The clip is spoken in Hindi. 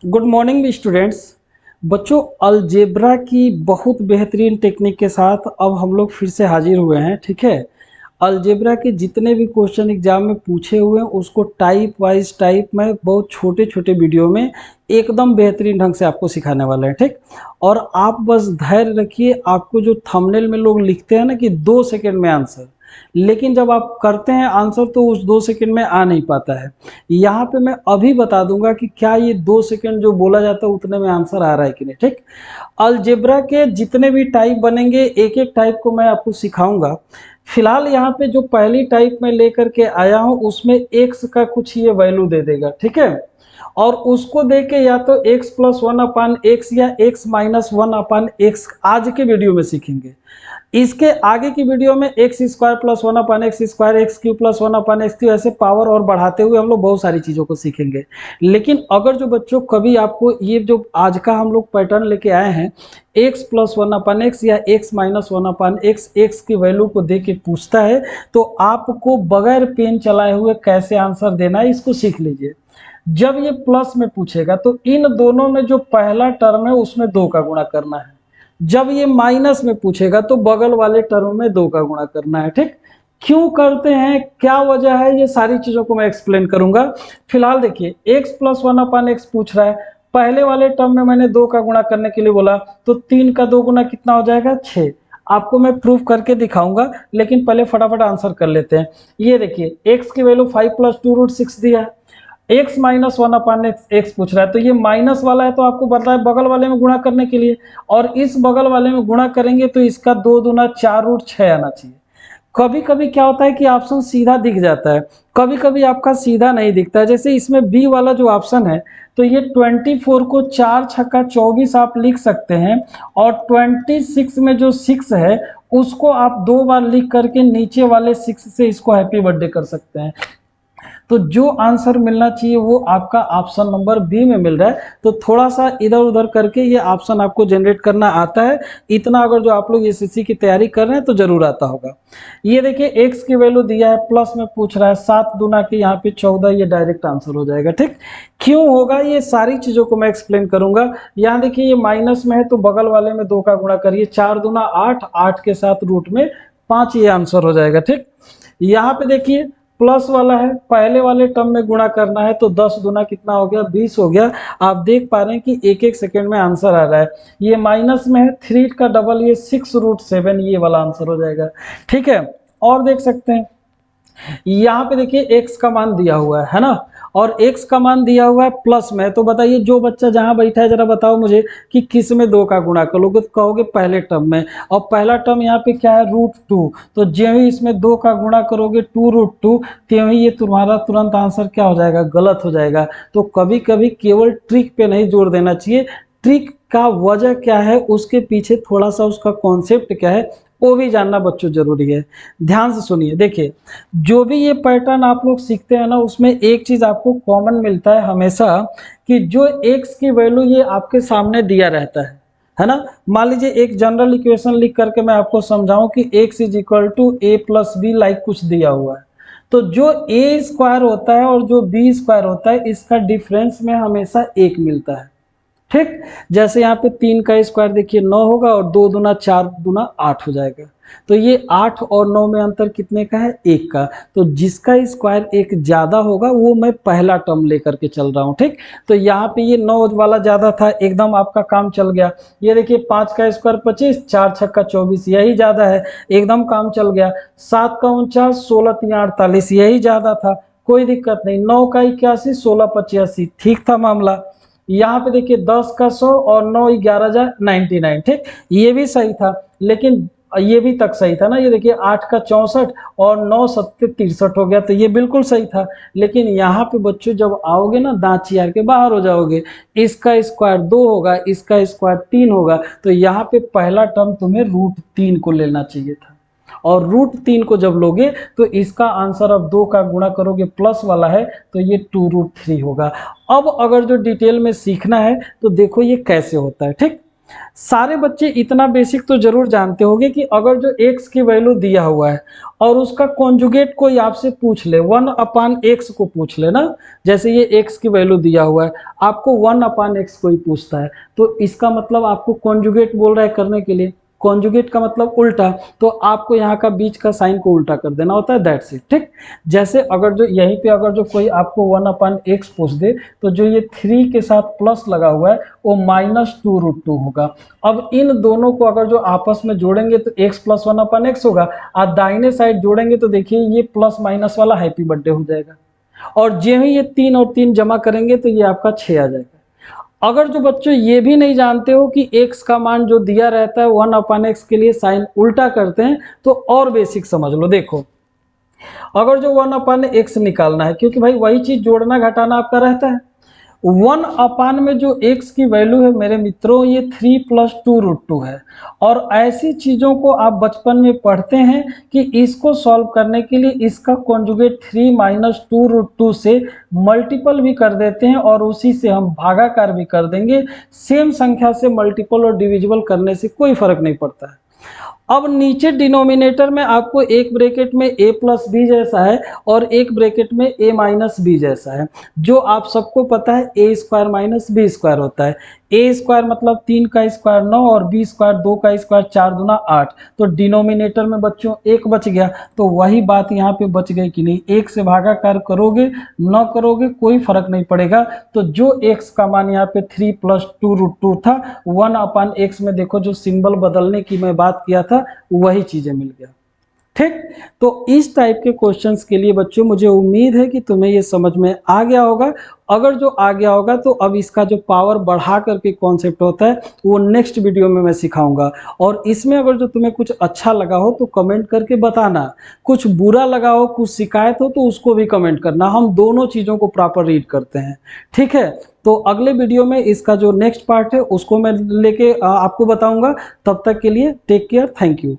Good morning students. बच्चों, अलजेब्रा की बहुत बेहतरीन टेक्निक के साथ अब हम लोग फिर से हाजिर हुए हैं। ठीक है, अलजेब्रा के जितने भी क्वेश्चन एग्जाम में पूछे हुए हैं उसको टाइप वाइज टाइप में बहुत छोटे छोटे वीडियो में एकदम बेहतरीन ढंग से आपको सिखाने वाले हैं। ठीक, और आप बस धैर्य रखिए। आपको जो थंबनेल में लोग लिखते हैं ना कि 2 सेकंड में आंसर, लेकिन जब आप करते हैं आंसर तो उस 2 सेकंड में आ नहीं पाता है। यहाँ पे मैं अभी बता दूंगा कि क्या ये 2 सेकंड जो बोला जाता है उतने में आंसर आ रहा है कि नहीं। ठीक, अलजेब्रा के जितने भी टाइप बनेंगे एक एक टाइप को मैं आपको सिखाऊंगा। फिलहाल यहाँ पे जो पहली टाइप में लेकर के आया हूँ उसमें एक्स का कुछ ये वैल्यू दे देगा। ठीक है, और उसको देके या तो x plus one upon x या x minus one upon x आज के वीडियो में सीखेंगे। इसके आगे की वीडियो में x square plus one upon x square, x Q plus one upon x Q, ऐसे पावर और बढ़ाते हुए हम लोग बहुत सारी चीज़ों को सीखेंगे। लेकिन अगर जो बच्चों कभी आपको ये जो आज का हम लोग पैटर्न लेके आए हैं x plus one upon x या x minus one upon x, x की वैल्यू को दे के पूछता है तो आपको बगैर पेन चलाए हुए कैसे आंसर देना है इसको सीख लीजिए। जब ये प्लस में पूछेगा तो इन दोनों में जो पहला टर्म है उसमें 2 का गुणा करना है। जब ये माइनस में पूछेगा तो बगल वाले टर्म में 2 का गुणा करना है। ठीक, क्यों करते हैं, क्या वजह है, ये सारी चीजों को मैं एक्सप्लेन करूंगा। फिलहाल देखिए, x plus one upon x पूछ रहा है। पहले वाले टर्म में मैंने 2 का गुणा करने के लिए बोला तो 3 का 2 गुना कितना हो जाएगा, 6। आपको मैं प्रूफ करके दिखाऊंगा, लेकिन पहले फटाफट आंसर कर लेते हैं। ये देखिए, x की वैल्यू 5 प्लस 2√6 दिया है। X minus one upon x पूछ रहा है तो ये माइनस वाला है तो आपको बता है बगल वाले में गुणा करने के लिए, और इस बगल वाले में गुणा करेंगे तो इसका 2 दूना 4√6 आना चाहिए। कभी कभी क्या होता है कि ऑप्शन सीधा दिख जाता है, कभी कभी आपका सीधा नहीं दिखता है। जैसे इसमें बी वाला जो ऑप्शन है तो ये 24 को 4 छक्का 24 आप लिख सकते हैं, और 26 में जो 6 है उसको आप 2 बार लिख करके नीचे वाले 6 से इसको हैप्पी बर्थडे कर सकते हैं। तो जो आंसर मिलना चाहिए वो आपका ऑप्शन नंबर बी में मिल रहा है। तो थोड़ा सा इधर उधर करके ये ऑप्शन आपको जनरेट करना आता है। इतना अगर जो आप लोग एसएससी की तैयारी कर रहे हैं तो जरूर आता होगा। ये देखिए, एक्स की वैल्यू दिया है, प्लस में पूछ रहा है 7 दूना के यहाँ पे 14, ये डायरेक्ट आंसर हो जाएगा। ठीक, क्यों होगा ये सारी चीजों को मैं एक्सप्लेन करूंगा। यहाँ देखिए, ये माइनस में है तो बगल वाले में 2 का गुणा करिए, 4 दूना 8, 8 के साथ रूट में 5, ये आंसर हो जाएगा। ठीक, यहाँ पे देखिए प्लस वाला है, पहले वाले टर्म में गुणा करना है तो 10 गुना कितना हो गया, 20 हो गया। आप देख पा रहे हैं कि एक एक सेकंड में आंसर आ रहा है। ये माइनस में है, 3 का डबल ये 6√7, ये वाला आंसर हो जाएगा। ठीक है, और देख सकते हैं यहाँ पे देखिए x का मान दिया हुआ है ना, और x का मान दिया हुआ है प्लस में। तो बताइए जो बच्चा जहां बैठा है जरा बताओ मुझे कि किस में 2 का गुणा करोगे, तो कहोगे पहले टर्म में। और पहला टर्म यहाँ पे क्या है, √2। तो जो ही इसमें 2 का गुणा करोगे 2√2, त्यों ही ये तुम्हारा तुरंत आंसर क्या हो जाएगा, गलत हो जाएगा। तो कभी कभी केवल ट्रिक पे नहीं जोर देना चाहिए, ट्रिक का वजह क्या है, उसके पीछे थोड़ा सा उसका कॉन्सेप्ट क्या है वो भी जानना बच्चों जरूरी है। ध्यान से सुनिए, देखिए जो भी ये पैटर्न आप लोग सीखते हैं ना उसमें एक चीज आपको कॉमन मिलता है हमेशा, कि जो एक्स की वैल्यू ये आपके सामने दिया रहता है ना। मान लीजिए एक जनरल इक्वेशन लिख करके मैं आपको समझाऊं कि x is equal to A plus B, like कुछ दिया हुआ है। तो जो ए स्क्वायर होता है और जो बी स्क्वायर होता है इसका डिफरेंस में हमेशा 1 मिलता है। ठीक, जैसे यहाँ पे 3 का स्क्वायर देखिए 9 होगा, और 2 दूना 4 दूना 8 हो जाएगा। तो ये 8 और 9 में अंतर कितने का है, 1 का। तो जिसका स्क्वायर 1 ज्यादा होगा वो मैं पहला टर्म लेकर के चल रहा हूँ। ठीक, तो यहाँ पे ये 9 वाला ज्यादा था, एकदम आपका काम चल गया। ये देखिए 5 का स्क्वायर 25, 4 छक्का 24, यही ज्यादा है, एकदम काम चल गया। 7 का 49, 16 तिया 48, यही ज्यादा था, कोई दिक्कत नहीं। 9 का 81, 16 85, ठीक था मामला। यहाँ पे देखिए 10 का 100 और 9 11 जा 99। ठीक, ये भी सही था, लेकिन ये भी तक सही था ना। ये देखिए 8 का 64 और 9 7 63 हो गया, तो ये बिल्कुल सही था। लेकिन यहाँ पे बच्चों जब आओगे ना दांत चियार के बाहर हो जाओगे, इसका स्क्वायर 2 होगा, इसका स्क्वायर 3 होगा, तो यहाँ पे पहला टर्म तुम्हें √3 को लेना चाहिए था। और √3 को जब लोगे तो इसका आंसर अब 2 का गुणा करोगे, प्लस वाला है तो ये 2√3 होगा। अब अगर जो डिटेल में सीखना है तो देखो ये कैसे होता है। ठीक, सारे बच्चे इतना बेसिक तो जरूर जानते होंगे कि अगर जो x की वैल्यू दिया हुआ है और उसका कॉन्जुगेट कोई आपसे पूछ ले, 1/x को पूछ ले ना, जैसे ये x की वैल्यू दिया हुआ है, आपको 1/x कोई पूछता है, तो इसका मतलब आपको कॉन्जुगेट बोल रहा है करने के लिए। कॉन्जुगेट का मतलब उल्टा, तो आपको यहाँ का बीच का साइन को उल्टा कर देना होता है, दैट्स इट। ठीक, जैसे अगर जो यहीं पे अगर जो कोई आपको 1/x पूछ दे, तो जो ये 3 के साथ प्लस लगा हुआ है वो -2√2 होगा। अब इन दोनों को अगर जो आपस में जोड़ेंगे तो x प्लस 1/x होगा, और दाहिने साइड जोड़ेंगे तो देखिए ये प्लस माइनस वाला हैप्पी बर्थडे हो जाएगा, और जो ही ये 3 और 3 जमा करेंगे तो ये आपका 6 आ जाएगा। अगर जो बच्चों ये भी नहीं जानते हो कि x का मान जो दिया रहता है 1/x के लिए साइन उल्टा करते हैं, तो और बेसिक समझ लो। देखो, अगर जो 1/x निकालना है, क्योंकि भाई वही चीज जोड़ना घटाना आपका रहता है, 1 में जो x की वैल्यू है मेरे मित्रों ये 3 + 2√2 है। और ऐसी चीज़ों को आप बचपन में पढ़ते हैं कि इसको सॉल्व करने के लिए इसका कॉन्जुगेट 3 - 2√2 से मल्टीपल भी कर देते हैं और उसी से हम भागाकार भी कर देंगे। सेम संख्या से मल्टीपल और डिविजिबल करने से कोई फर्क नहीं पड़ता है। अब नीचे डिनोमिनेटर में आपको एक ब्रैकेट में a + b जैसा है और एक ब्रैकेट में a - b जैसा है, जो आप सबको पता है a² - b² होता है। a² मतलब 3 का स्क्वायर 9 और b² 2 का स्क्वायर 4 दूना 8। तो डिनोमिनेटर में बच्चों एक बच गया, तो वही बात यहाँ पे बच गई कि नहीं, एक से भागाकार करोगे न करोगे कोई फर्क नहीं पड़ेगा। तो जो x का मान यहाँ पे 3 + 2√2 था, 1/x में देखो जो सिंबल बदलने की मैं बात किया था वही चीजें मिल गया। ठीक, तो इस टाइप के क्वेश्चंस के लिए बच्चों मुझे उम्मीद है कि तुम्हें ये समझ में आ गया होगा। अगर जो आ गया होगा तो अब इसका जो पावर बढ़ा करके कॉन्सेप्ट होता है वो नेक्स्ट वीडियो में मैं सिखाऊंगा। और इसमें अगर जो तुम्हें कुछ अच्छा लगा हो तो कमेंट करके बताना, कुछ बुरा लगा हो, कुछ शिकायत हो तो उसको भी कमेंट करना, हम दोनों चीज़ों को प्रॉपर रीड करते हैं। ठीक है, तो अगले वीडियो में इसका जो नेक्स्ट पार्ट है उसको मैं लेके आपको बताऊंगा। तब तक के लिए टेक केयर, थैंक यू।